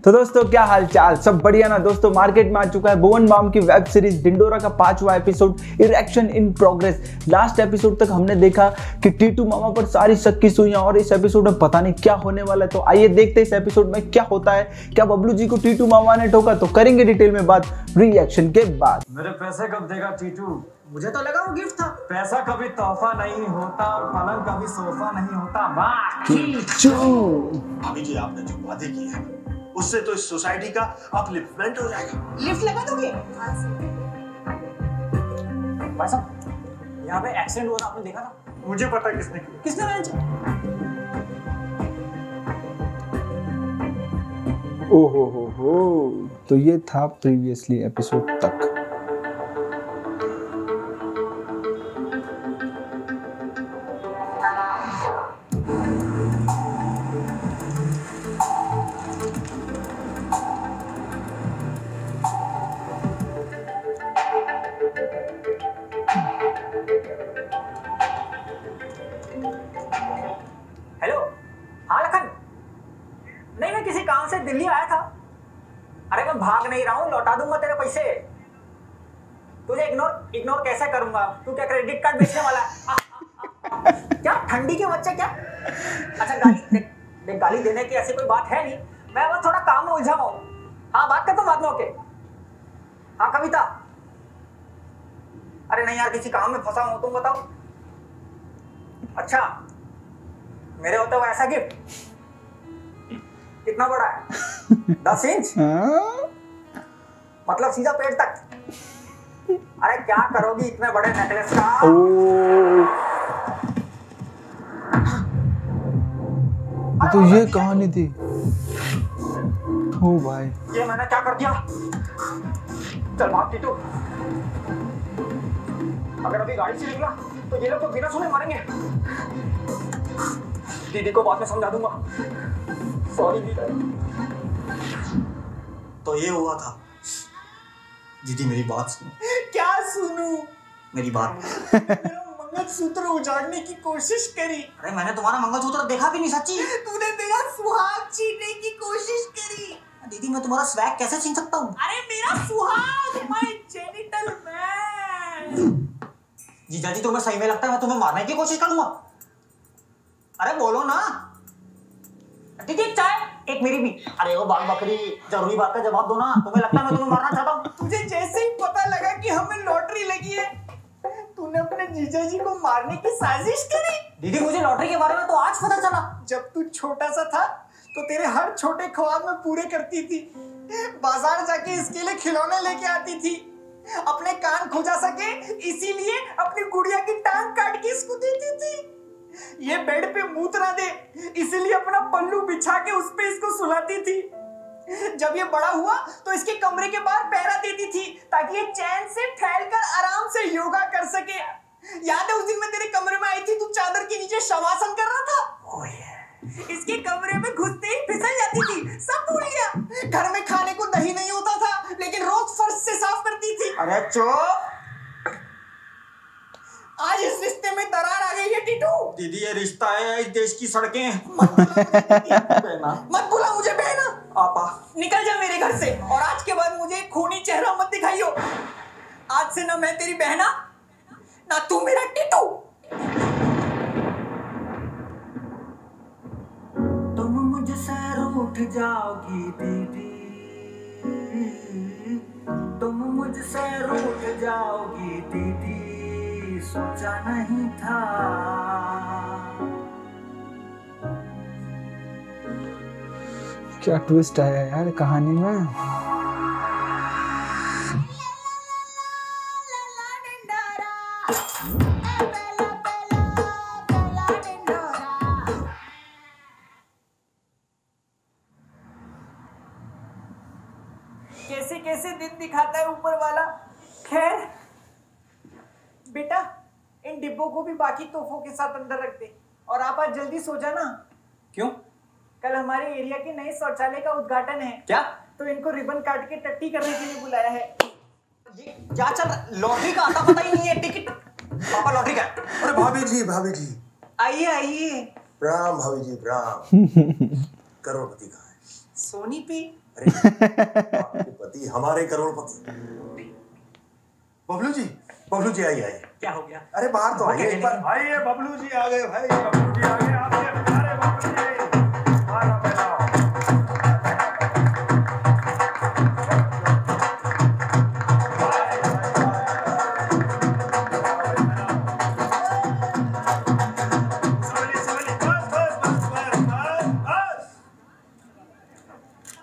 तो दोस्तों क्या हाल चाल, सब बढ़िया ना। दोस्तों मार्केट में आ चुका है भुवन बाम की वेब सीरीज ढिंढोरा का 5वां episode erection in progress. Last episode तक हमने देखा कि टीटू मामा पर सारी शक की सुइयां, और इस एपिसोड में पता नहीं क्या होने वाला है। तो आइए देखते हैं इस एपिसोड में क्या होता है। क्या बबलू जी को टीटू मामा ने ठोका? तो करेंगे डिटेल में बात रिएक्शन के बाद। मेरे पैसे कब देगा टीटू? मुझे तो लगा वो गिफ्ट था। पैसा कभी तोहफा नहीं होता और पलंग कभी सोफा नहीं होता। भाभी जी, आपने जो वादे किए हैं उससे तो इस सोसाइटी का अपलिफ्टमेंट हो जाएगा। लिफ्ट लगा दोगे? भाई साहब, यहाँ पे एक्सीडेंट हुआ था, आपने देखा था? मुझे पता है किसने किया। किसने मैच? ओहो, तो ये था प्रीवियसली एपिसोड तक। हेलो, हाँ लखन। नहीं, मैं किसी काम से दिल्ली आया था। अरे मैं भाग नहीं रहा हूँ, लौटा दूंगा तेरे पैसे। तुझे इग्नोर कैसे करूंगा? तू क्या क्रेडिट कार्ड बेचने वाला है? क्या ठंडी के बच्चे क्या? अच्छा देख, गाली देने की ऐसी कोई बात है नहीं। मैं बस थोड़ा काम में उलझा हूँ। हाँ, बात करता हूँ बाद में। ओके। हाँ कविता। अरे नहीं यार, किसी काम में फंसा हूँ, तुम बताओ। अच्छा, मेरे होते हुए ऐसा गिफ्ट कितना बड़ा है? 10 इंच? मतलब सीधा पेट तक। अरे क्या करोगी इतने बड़े नेकलेस का? तो ये कहानी थी। ओ भाई, ये मैंने क्या कर दिया? चल भाग टीटू। अगर अभी गाड़ी से निकला तो ये लोग तो बिना सुने मारेंगे। दीदी को बाद में समझा दूंगा। सॉरी दीदी। तो ये हुआ था। दीदी मेरी बात सुनो। क्या सुनूं? मेरी बात। मेरा मंगलसूत्र उजाड़ने की कोशिश करी। अरे मैंने तुम्हारा मंगलसूत्र देखा भी नहीं सच्ची। तूने मेरा सुहाग छीनने की कोशिश करी। दीदी मैं तुम्हारा स्वैग कैसे छीन सकता हूँ? अरे मेरा सुहाग, माय जेनिटल मैन। जीजाजी तुम्हें सही में लगता है मैं तुम्हें मारने की कोशिश करूंगा? अरे बोलो ना। दीदी चाय एक मेरी भी। अरे वो बाल बकरी, जरूरी बात का जवाब दो ना। तुम्हें लगता है मैं तुम्हें मारना चाहता हूँ? तुझे जैसे ही पता लगा कि हमें लॉटरी लगी है, तूने अपने जीजाजी को मारने की साजिश करी। दीदी मुझे लॉटरी के बारे में तो आज पता चला। जब तू छोटा सा था तो तेरे हर छोटे ख्वाब में पूरे करती थी। बाजार जाके इसके लिए खिलौने लेके आती थी। अपने कान खुजा सके इसीलिए अपनी गुड़िया की टांग काट के इसको देती थी। ये बेड पे मूत ना दे इसीलिए अपना पल्लू बिछा के उस पे इसको सुलाती थी। जब ये बड़ा हुआ तो इसके कमरे के बाहर पहरा देती थी ताकि ये चैन से ठहरकर आराम से योगा कर सके। याद है उस दिन मैं तेरे कमरे में आई थी, तू चादर के नीचे शवासन कर रहा था। इसके कमरे में घुसते ही फिसल जाती थी। सब भूल गया। घर में खाने को दही नहीं होता था लेकिन रोज फर्श से साफ करती थी। अरे चुप। आज इस रिश्ते में दरार आ गई है टीटू। दीदी ये रिश्ता है, इस देश की सड़कें। मत बुला मुझे बहना। आपा निकल जा मेरे घर से, और आज के बाद मुझे खूनी चेहरा मत दिखाइयो। आज से ना मैं तेरी बहना ना तू मेरा टीटू। तुम मुझसे रूठ जाओगी दीदी, तुम मुझसे रूठ जाओगी दीदी, सोचा नहीं था। क्या ट्विस्ट आया यार कहानी में। कैसे कैसे दिन दिखाता है ऊपर वाला। खैर बेटा, इन डिब्बों को भी बाकी तोहफों के साथ अंदर रख दे, और आप आज जल्दी सो जाना। क्यों? कल हमारे एरिया के नए शौचालय का उद्घाटन है। क्या? तो इनको रिबन काट के टट्टी करने के लिए बुलाया है। ये क्या चल रहा? लॉटरी का आता पता ही नहीं है। टिकट पापा लॉटरी का। अरे भाभी जी आइए आइए। प्रणाम भाभी जी, प्रणाम। करोड़पति कहाँ है? सोनी पे अरे आपके पति हमारे करोड़पति। बबलू जी आइए आइए। क्या हो गया? अरे बाहर तो आइए एक बार। आइए बबलू जी आ गए भाई, बबलू जी आ गए आपके प्यारे बबलू जी। आना बैठाओ।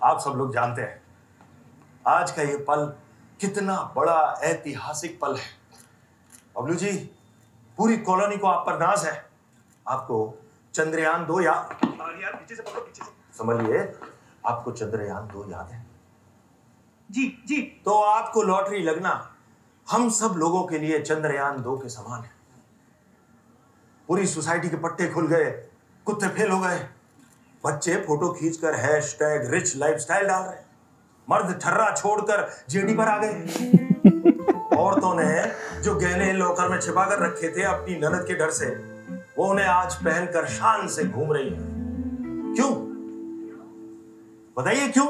आप सब लोग जानते हैं आज का ये पल कितना बड़ा ऐतिहासिक पल है। बबलू जी, पूरी कॉलोनी को आप पर नाज है। आपको चंद्रयान 2 याद, पीछे से पकड़ो, पीछे से संभलिए, आपको चंद्रयान 2 याद है? जी। तो आपको लॉटरी लगना हम सब लोगों के लिए चंद्रयान 2 के समान है। पूरी सोसाइटी के पट्टे खुल गए, कुत्ते फेल हो गए, बच्चे फोटो खींचकर हैशटैग रिच लाइफस्टाइल डाल रहे, मर्द ठर्रा छोड़कर जेडी पर आ गए, औरतों ने जो गहने लॉकर में छिपा कर रखे थे अपनी ननद के डर से, वो उन्हें आज पहनकर शान से घूम रही है। क्यों बताइए क्यों?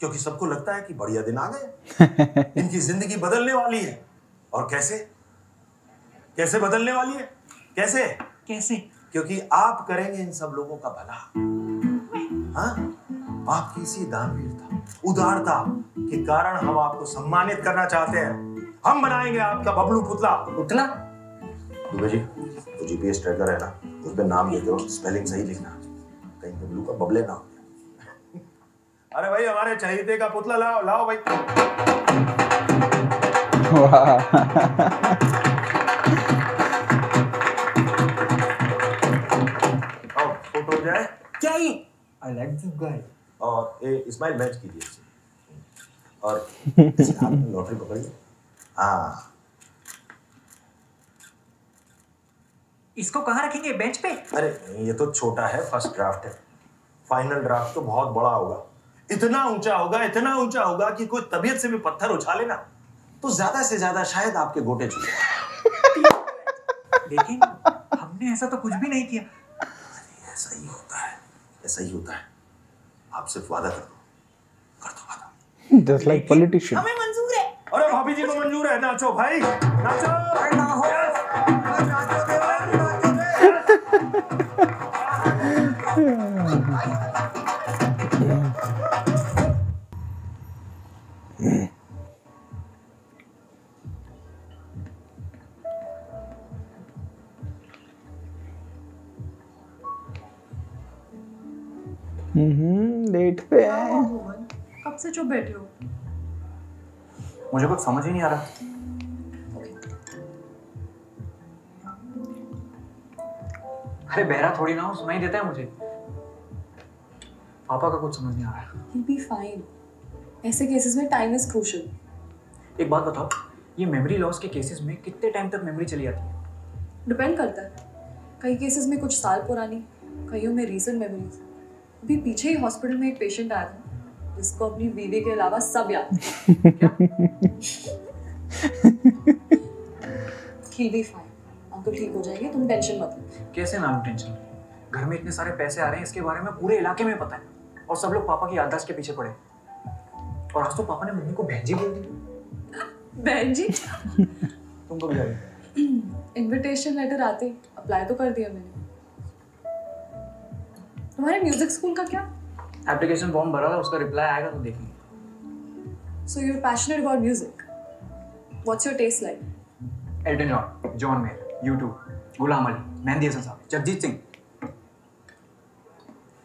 क्योंकि सबको लगता है कि बढ़िया दिन आ गए, इनकी जिंदगी बदलने वाली है। और कैसे बदलने वाली है? कैसे? क्योंकि आप करेंगे इन सब लोगों का भला। हाँ, आपकी इसी दानवीरता, उदारता के कारण हम आपको सम्मानित करना चाहते हैं। हम बनाएंगे आपका बबलू पुतला। दुबे जी, तो जीपीएस ट्रैकर है ना, उस पे नाम लिख दो, स्पेलिंग सही लिखना, कहीं बबलू का बबले ना हो। अरे भाई, हमारे चहेते का पुतला लाओ भाई। आओ, फोटो हो जाए। क्या ये? I like this guy. और स्माइल मैच कीजिए इससे। और इसे आपने लॉटरी पकड़ी? हाँ। इसको कहाँ रखेंगे? बेंच पे? अरे ये तो छोटा है, फर्स्ट ड्राफ्ट है। फाइनल ड्राफ्ट तो बहुत बड़ा होगा, इतना ऊंचा होगा कि कोई तबीयत से भी पत्थर उछाले ना तो ज्यादा से ज्यादा शायद आपके गोटे छूटे। लेकिन हमने ऐसा तो कुछ भी नहीं किया। ऐसा ही होता है। आप सिर्फ वादा कर दो वादा। Just like politician. हमें मंजूर है। अरे भाभी जी को मंजूर है, नाचो भाई, नाचो। अरे ना हो। डेट पे है। कब से चुप बैठे हो? मुझे कुछ समझ ही नहीं आ रहा। अरे बहरा थोड़ी ना हो, सुनाई देता है मुझे। पापा का कुछ समझ नहीं आ रहा है। He'll be fine. ऐसे केसेस में टाइम इज क्रूशियल। एक बात बताओ, ये मेमोरी लॉस के केसेस में कितने टाइम तक मेमोरी चली जाती है? डिपेंड करता है, कई केसेस में कुछ साल पुरानी, कईयों में रीसेंट मेमोरीज। अभी पीछे ही हॉस्पिटल में एक पेशेंट आया था जिसको अपनी बीवी के अलावा सब याद था। He'll be fine. अंकल ठीक हो जाएंगे, तुम टेंशन मत लो। कैसे ना लूं टेंशन? घर में इतने सारे पैसे आ रहे हैं, इसके बारे में पूरे इलाके में पता है, और सब लोग पापा की याददाश्त के पीछे पड़े। और आज तो पापा ने मम्मी को बहन जी बोल दी। बहन जी? तुम कब जाओगे? इनविटेशन लेटर आते अप्लाई तो कर दिया मैंने। तुम्हारे म्यूजिक स्कूल का क्या? एप्लीकेशन फॉर्म भरा था, उसका रिप्लाई आएगा तो देखेंगे। So you're passionate about music. What's your taste like? Elton John, John Mayer, U2, Ghulam Ali, Mehdi Hassan sahab, Jagjit Singh.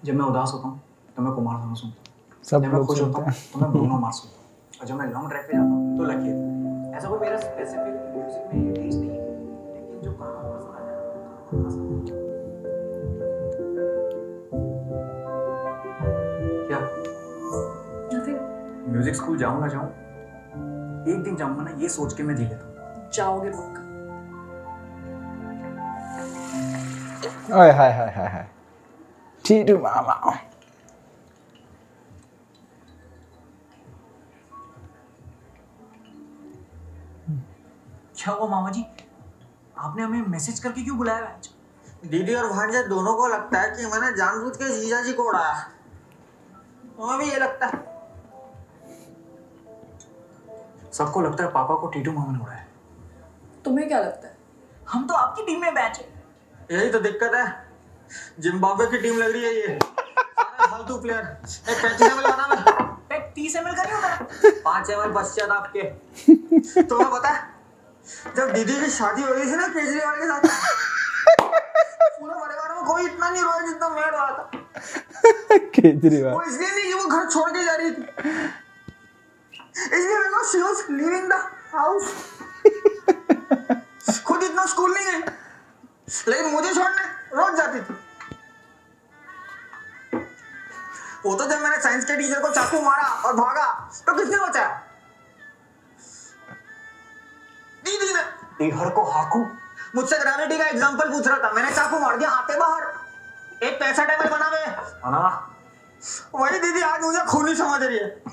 जब मैं उदास होता हूँ तो मैं कुमार सानू सुनता हूँ, सब जब मैं लोग खुश होता सुनते हूँ तो मैं ब्रूनो मार्स सुनता हूँ, और जब मैं लॉन्ग ड्राइव पे जाता हूँ तो लकी है। ऐसा कोई मेरा स्पेसिफिक म्यूजिक में टेस्ट नहीं है, लेकिन जो काम पसंद आता है क्या? Nothing. म्यूजिक स्कूल जाऊँ ना जाऊँ, एक दिन जाऊँगा ना, ये सोच के मैं जी लेता हूँ। जाओगे पक्का। ओए हाय टीटू मामा। क्या हुआ मामा जी, आपने हमें मैसेज करके क्यों बुलाया है? दीदी और भांजा दोनों को लगता है कि मैंने जानबूझ के जीजा जी को उड़ाया। तुम्हें भी ये लगता है? सबको लगता है पापा को टीटू मामा ने उड़ाया। तुम्हें क्या लगता है? हम तो आपकी टीम में बैच है। यही तो दिक्कत है, जिम्बाब्वे की टीम लग रही है ये। सारे फालतू प्लेयर। एक 35 ml बना मैं, एक 30 ml का नहीं होता, 5 ml बच जाता आपके। तुम्हें पता है जब दीदी की शादी हो रही थी ना केजरीवाल के साथ, पूरे परिवार में कोई इतना नहीं रोया जितना मैं रोया था। केजरीवाल वो इसलिए नहीं कि वो घर छोड़ के जा रही थी, इसलिए because she was leaving the house. खुद इतना स्कूल नहीं गई, लेकिन मुझे छोड़ने रोज जाती थी। वो तो जब मैंने साइंस के टीचर को चाकू मारा और भागा तो किसने बचाया? दीदी ने। टीहर को हाकू मुझसे ग्रेविटी का एग्जांपल पूछ रहा था, मैंने चाकू मार दिया, आते बाहर। एक 65 ml बना वे। वही दीदी आज मुझे खूनी समझ रही है।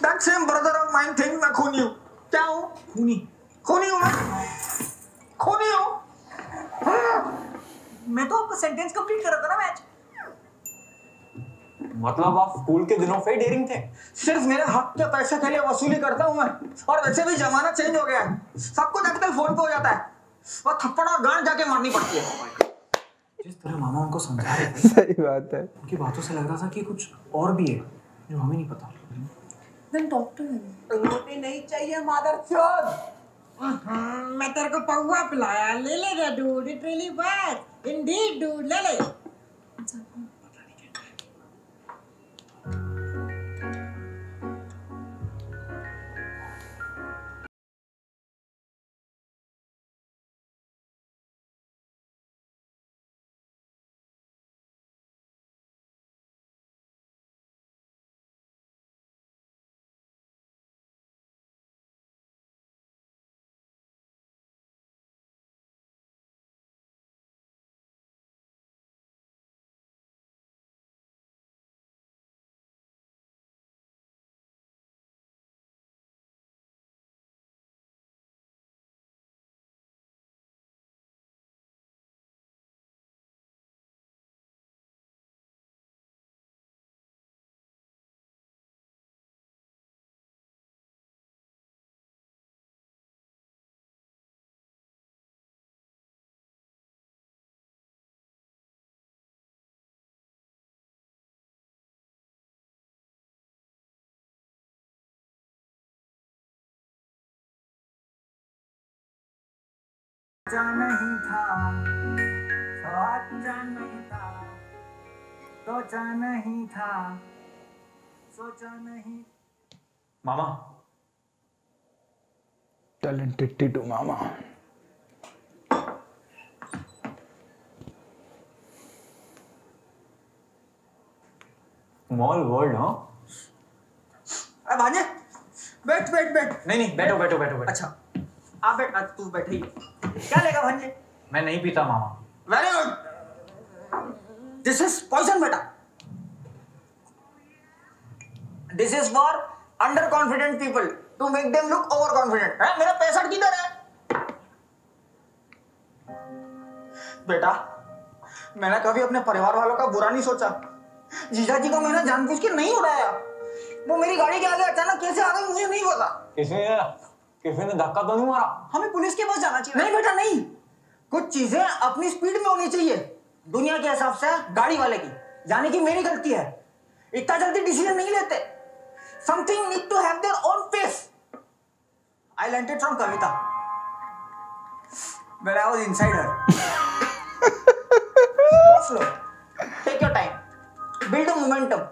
That same brother of mine think मैं खूनी हूँ। क्या हूँ? खूनी हूँ मैं। खूनी हूँ। मैं तो आपका सेंटेंस कंप्लीट कर रहा था ना मैच। मतलब आप स्कूल के दिनों से डेयरिंग थे? सिर्फ मेरे हक के पैसे के लिए वसूली करता हूँ मैं। और वैसे भी जमाना चेंज हो गया है, सब कुछ आजकल फोन पे हो जाता है। वो थप्पड़ और गांड जाके मारनी पड़ती है। जिस तरह मामा उनको समझा रहे थे, सही बात है, उनकी बातों से लग रहा था कि कुछ और भी है जो हमें नहीं पता। Then talk to him. रोटी नहीं चाहिए मादरचोद। मैं तेरे को पौवा पिलाया, ले ले dude, it really work Indeed dude, ले ले। सोचा नहीं था, सोचा नहीं था, सोचा नहीं था, सोचा नहीं। मामा टैलेंटेड टीटू मामा। Small world. हाँ अरे भांजे, बैठ बैठ बैठ। नहीं, बैठो बैठो बैठो बैठो। अच्छा आप बैठ, आज तू बैठ ही। क्या लेगा भांजे? मैं नहीं पीता मामा। Very good. This is poison बेटा। This is for underconfident people to make them look overconfident. है मेरा पैसा किधर है बेटा? मैंने कभी अपने परिवार वालों का बुरा नहीं सोचा। जीजा जी को मैंने जानबूझ के नहीं उड़ाया। वो मेरी गाड़ी के आगे अचानक कैसे आ गई मुझे नहीं पता। किसी ने धक्का तो नहीं मारा? हमें पुलिस के पास जाना चाहिए। नहीं बेटा नहीं, कुछ चीजें अपनी स्पीड में होनी चाहिए, दुनिया के हिसाब से गाड़ी वाले की। यानी कि मेरी गलती है, इतना जल्दी डिसीजन नहीं लेते। Something need to have their own pace. I learned it from Kavita when I was inside her. Go slow, take your time, build a momentum.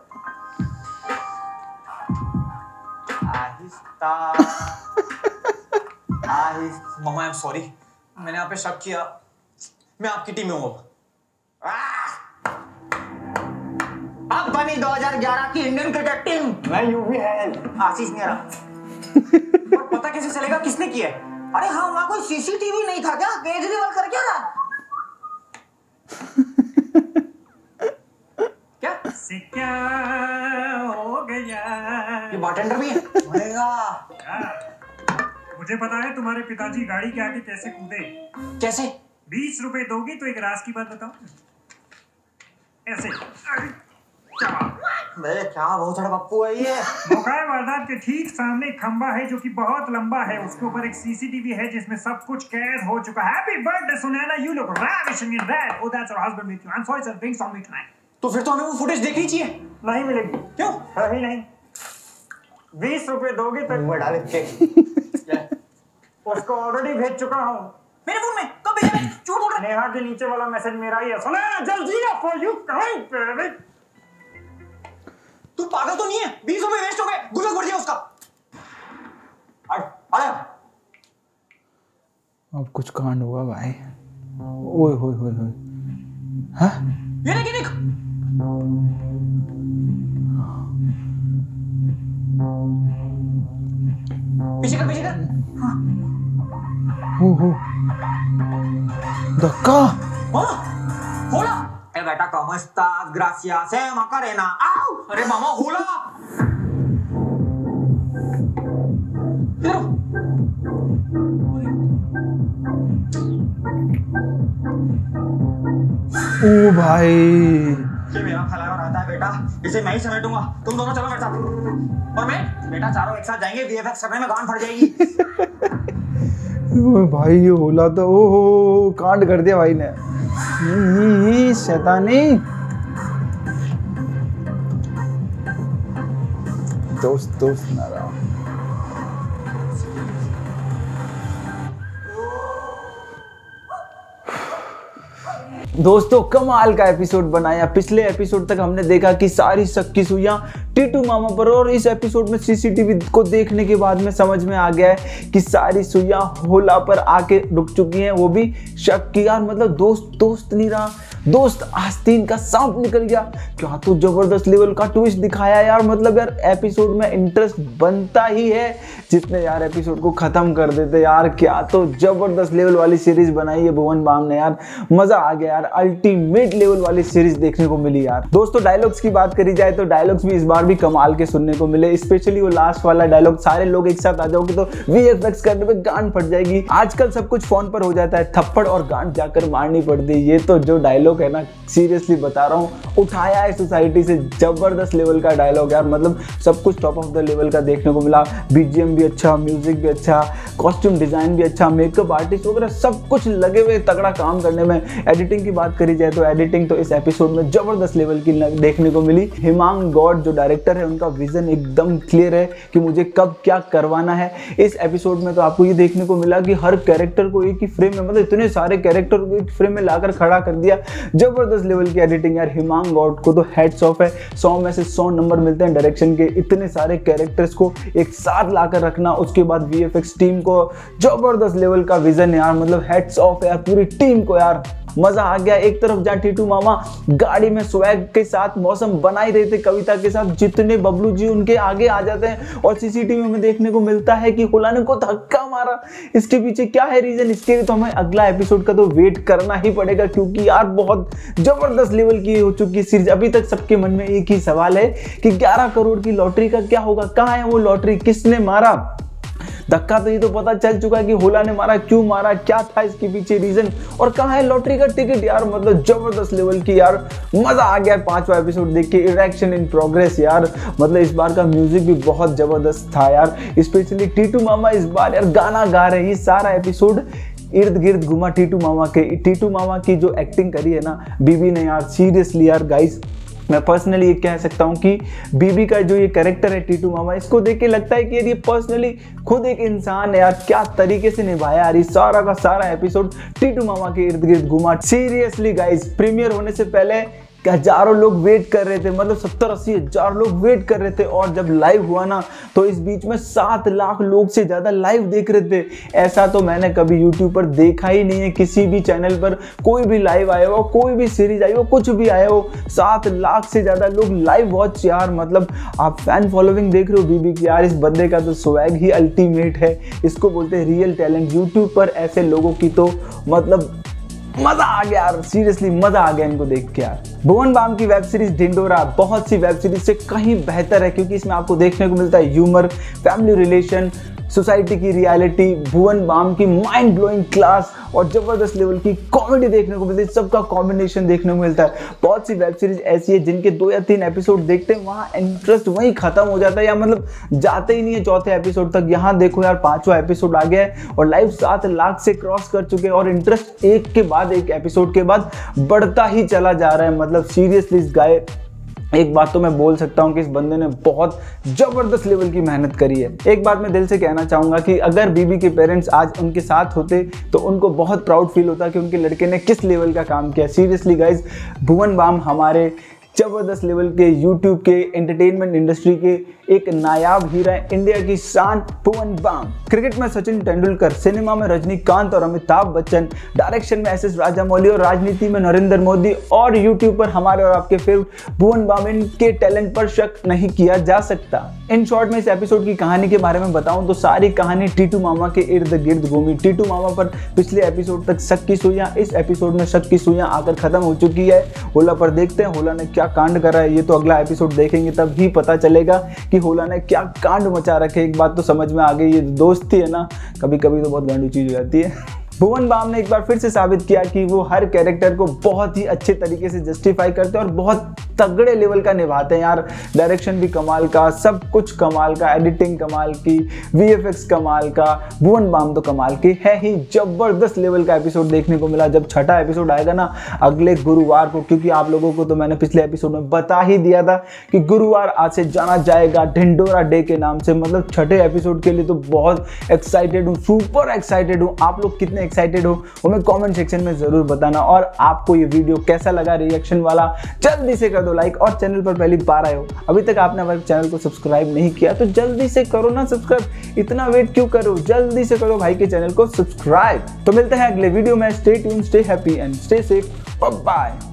Aahista Aahista. Mama I am sorry, मैंने आप पे शक किया। मैं आपकी टीम में हूँ अब बनी 2011 की इंडियन क्रिकेट टीम। मैं यूवी है। आशीष मेरा। और पता कैसे चलेगा किसने किया है? अरे हाँ, वहां कोई सीसीटीवी नहीं था क्या? केजरीवाल कर क्या था? क्या से क्या हो गया? ये बारटेंडर भी है? होएगा। मुझे पता है तुम्हारे पिताजी गाड़ी के आगे कैसे कूदे। कैसे? 20 रुपए दोगी तो एक राज की बात बताओ। ऐसे। अरे, क्या? मेरे क्या बहुत सारा पप्पू है ये। मुकाय वारदात के ठीक सामने एक खंबा है जो कि बहुत लंबा है। उसके ऊपर एक सीसीटीवी है जिसमें सब कुछ कैद हो चुका है। Happy birthday Sunaina, you look ravishing in that. Oh, that's our husband with you. I'm sorry sir, drinks on me tonight. तो फिर तो हमें वो फुटेज देखनी चाहिए। नहीं मिलेगी। क्यों? है ही नहीं। 20 रुपए दोगे तो बड़ा के उसको ऑलरेडी भेज चुका हूँ। मेरे फोन में कब भेजा? मैं झूठ बोल रहा है। नेहा के नीचे वाला मैसेज मेरा ही है। सुनैना जल्दी आ for you crying baby. तू पागल तो नहीं है? 20 रुपए वेस्ट हो गए, गुजर कर दिया उसका। अरे अब कुछ कांड होगा भाई। ओए होए होए होए। हाँ? ये देख, ये देख। पीछे कर, पीछे कर। हो धक्का। हाँ, होला। ए बेटा cómo estás? Gracias, Macarena. Au! अरे मामा होला। इधर आओ। ओ भाई ये मेरा फैलाया रहता है बेटा, इसे मैं ही समेटूंगा। तुम दोनों चलो मेरे साथ। और मैं बेटा चारों एक साथ जाएंगे, वीएफएक्स करने में गांड फट जाएगी। ओ भाई ये होला तो ओ कांड कर दिया भाई ने। शैतानी। दोस्त ना रहा। दोस्तों कमाल का एपिसोड बनाया। पिछले एपिसोड तक हमने देखा कि सारी शक की सुइयां टीटू मामा पर, और इस एपिसोड में सीसीटीवी को देखने के बाद में समझ में आ गया है कि सारी सुइयां होला पर आके रुक चुकी हैं। वो भी शक की यार, मतलब दोस्त नहीं रहा, दोस्त आस्तीन का सांप निकल गया। क्या तो जबरदस्त लेवल का ट्विस्ट दिखाया यार। मतलब यार एपिसोड में इंटरेस्ट बनता ही है जितने यार एपिसोड को खत्म कर देते यार। क्या तो जबरदस्त लेवल वाली सीरीज बनाई है भुवन बाम ने यार। मजा आ गया यार, अल्टीमेट लेवल वाली सीरीज देखने को मिली यार। दोस्तों डायलॉग्स की बात करी जाए तो डायलॉग्स भी इस बार भी कमाल के सुनने को मिले। स्पेशली वो लास्ट वाला डायलॉग, सारे लोग एक साथ आ जाओगे तो वीएफएक्स करने में गांड फट जाएगी। आजकल सब कुछ फोन पर हो जाता है, थप्पड़ और गांड जाकर मारनी पड़ती है। ये तो जो डायलॉग है ना, सीरियसली बता रहा हूँ, उठाया है सोसाइटी से। जबरदस्त लेवल का डायलॉग यार, मतलब सब कुछ टॉप ऑफ द लेवल का देखने को मिला। बीजीएम भी अच्छा, म्यूजिक भी अच्छा, कॉस्ट्यूम डिजाइन भी अच्छा, मेकअप आर्टिस्ट वगैरह सब कुछ लगे हुए तगड़ा काम करने में। एडिटिंग की बात करी जाए तो एडिटिंग तो इस एपिसोड में जबरदस्त लेवल की देखने को मिली। हिमांग गौड जो डायरेक्टर है, उनका विजन एकदम क्लियर है कि मुझे कब क्या करवाना है। इस एपिसोड में तो आपको ये देखने को मिला कि हर कैरेक्टर को एक ही फ्रेम में, मतलब इतने सारे कैरेक्टर को एक फ्रेम में लाकर खड़ा कर दिया। जबरदस्त लेवल की एडिटिंग यार। हिमांग गौड को तो हेड्स ऑफ है, 100 में से 100 नंबर मिलते हैं डायरेक्शन के। इतने सारे कैरेक्टर्स को एक साथ लाकर रखना, उसके बाद वीएफएक्स टीम को जबरदस्त लेवल का विजन यार, मतलब हेड्स ऑफ यार पूरी टीम को यार। मजा आ गया। एक तरफ जहाँ टीटू मामा गाड़ी में स्वैग के साथ मौसम बना ही रहे थे कविता के साथ, जितने बबलू जी उनके आगे आ जाते हैं और सीसीटीवी में देखने को मिलता है कि होला ने को धक्का मारा। इसके पीछे क्या है रीजन, इसके लिए तो हमें अगला एपिसोड का तो वेट करना ही पड़ेगा, क्योंकि यार बहुत जबरदस्त लेवल की हो चुकी है सीरीज। अभी तक सबके मन में एक ही सवाल है कि 11 करोड़ की लॉटरी का क्या होगा, कहाँ है वो लॉटरी, किसने मारा। धक्का तो ये तो पता चल चुका है कि होला ने मारा, क्यों मारा, क्या था इसके पीछे रीजन, और कहाँ है लॉटरी का टिकट यार। मतलब जबरदस्त लेवल की यार, मजा आ गया 5वां एपिसोड देख के। इरेक्शन इन प्रोग्रेस यार, मतलब इस बार का म्यूजिक भी बहुत जबरदस्त था यार। स्पेशली टीटू मामा इस बार यार गाना गा रहे हैं। सारा एपिसोड इर्द गिर्द घुमा टीटू मामा के। टीटू मामा की जो एक्टिंग करी है ना बीबी ने यार, सीरियसली यार गाइस, मैं पर्सनली ये कह सकता हूँ कि बीबी का जो ये कैरेक्टर है टीटू मामा, इसको देख के लगता है कि यार ये पर्सनली खुद एक इंसान है यार। क्या तरीके से निभाया यार, सारा का सारा एपिसोड टीटू मामा के इर्द गिर्द घुमा। सीरियसली गाइस, प्रीमियर होने से पहले हजारों लोग वेट कर रहे थे, मतलब 70-80 हजार लोग वेट कर रहे थे, और जब लाइव हुआ ना तो इस बीच में 7 लाख लोग से ज्यादा लाइव देख रहे थे। ऐसा तो मैंने कभी यूट्यूब पर देखा ही नहीं है, किसी भी चैनल पर कोई भी लाइव आया हो, कोई भी सीरीज आई हो, कुछ भी आया हो, 7 लाख से ज्यादा लोग लाइव वॉच यार। मतलब आप फैन फॉलोइंग देख रहे हो बीबी की यार। इस बंदे का तो स्वैग ही अल्टीमेट है, इसको बोलते हैं रियल टैलेंट। यूट्यूब पर ऐसे लोगों की तो मतलब मजा आ गया यार, सीरियसली मजा आ गया इनको देख के यार। भुवन बाम की वेब सीरीज ढिंडोरा बहुत सी वेब सीरीज से कहीं बेहतर है, क्योंकि इसमें आपको देखने को मिलता है ह्यूमर, फैमिली रिलेशन, सोसाइटी की रियलिटी, भुवन बाम की माइंड ब्लोइंग क्लास और जबरदस्त लेवल की कॉमेडी देखने को मिलती है। सबका कॉम्बिनेशन देखने को मिलता है। बहुत सी वेब सीरीज ऐसी है जिनके 2 या 3 एपिसोड देखते हैं, वहाँ इंटरेस्ट वहीं खत्म हो जाता है या मतलब जाते ही नहीं है चौथे एपिसोड तक। यहाँ देखो यार 5वां एपिसोड आ गया है और लाइव 7 लाख से क्रॉस कर चुके हैं और इंटरेस्ट एक के बाद एक एपिसोड के बाद बढ़ता ही चला जा रहा है। मतलब सीरियसली इस गाय, एक बात तो मैं बोल सकता हूं कि इस बंदे ने बहुत जबरदस्त लेवल की मेहनत करी है। एक बात मैं दिल से कहना चाहूंगा कि अगर बीबी के पेरेंट्स आज उनके साथ होते तो उनको बहुत प्राउड फील होता कि उनके लड़के ने किस लेवल का काम किया। सीरियसली गाइज, भुवन बाम हमारे जबरदस्त लेवल के यूट्यूब के एंटरटेनमेंट इंडस्ट्री के एक नायाब हीरा है, इंडिया की शान भुवन बाम। क्रिकेट में सचिन तेंदुलकर, सिनेमा में रजनीकांत और अमिताभ बच्चन, डायरेक्शन में एस.एस. राजामौली और राजनीति में नरेंद्र मोदी और यूट्यूब पर हमारे और आपके फेवरेट भुवन बाम। इनके टैलेंट पर शक नहीं किया जा सकता। इन शॉर्ट में इस एपिसोड की कहानी के बारे में बताऊं तो सारी कहानी टीटू मामा के इर्द गिर्द घूमी। टीटू मामा पर पिछले एपिसोड तक शक की सुइयां, इस एपिसोड में शक की सुइयां आकर खत्म हो चुकी है। होला पर देखते हैं होला ने क्या कांड करा है। ये तो अगला एपिसोड देखेंगे तब ही पता चलेगा कि होला ने क्या कांड मचा रखे। एक बात तो समझ में आ गई, ये दोस्ती है ना, कभी कभी तो बहुत गांडू चीज हो जाती है। भुवन बाम ने एक बार फिर से साबित किया कि वो हर कैरेक्टर को बहुत ही अच्छे तरीके से जस्टिफाई करते हैं और बहुत तगड़े लेवल का निभाते हैं यार। डायरेक्शन भी कमाल का, सब कुछ कमाल का, एडिटिंग कमाल की, वीएफएक्स कमाल का, भुवन बाम तो कमाल की है ही। जबरदस्त लेवल का एपिसोड देखने को मिला। जब 6ठा एपिसोड आएगा ना अगले गुरुवार को, क्योंकि आप लोगों को तो मैंने पिछले एपिसोड में बता ही दिया था कि गुरुवार आज से जाना जाएगा ढिंडोरा डे के नाम से। मतलब 6ठे एपिसोड के लिए तो बहुत एक्साइटेड हूँ, सुपर एक्साइटेड हूँ। आप लोग कितने एक्साइटेड हो वो मैं कमेंट सेक्शन में जरूर बताना। और आपको ये वीडियो कैसा लगा रिएक्शन वाला, जल्दी से कर दो लाइक। और चैनल पर पहली बार आए हो, अभी तक आपने हमारे चैनल को सब्सक्राइब नहीं किया तो जल्दी से करो ना सब्सक्राइब। इतना वेट क्यों करो, जल्दी से करो भाई के चैनल को सब्सक्राइब। तो मिलते हैं अगले वीडियो में। Stay tune, stay happy and stay safe. Bye bye.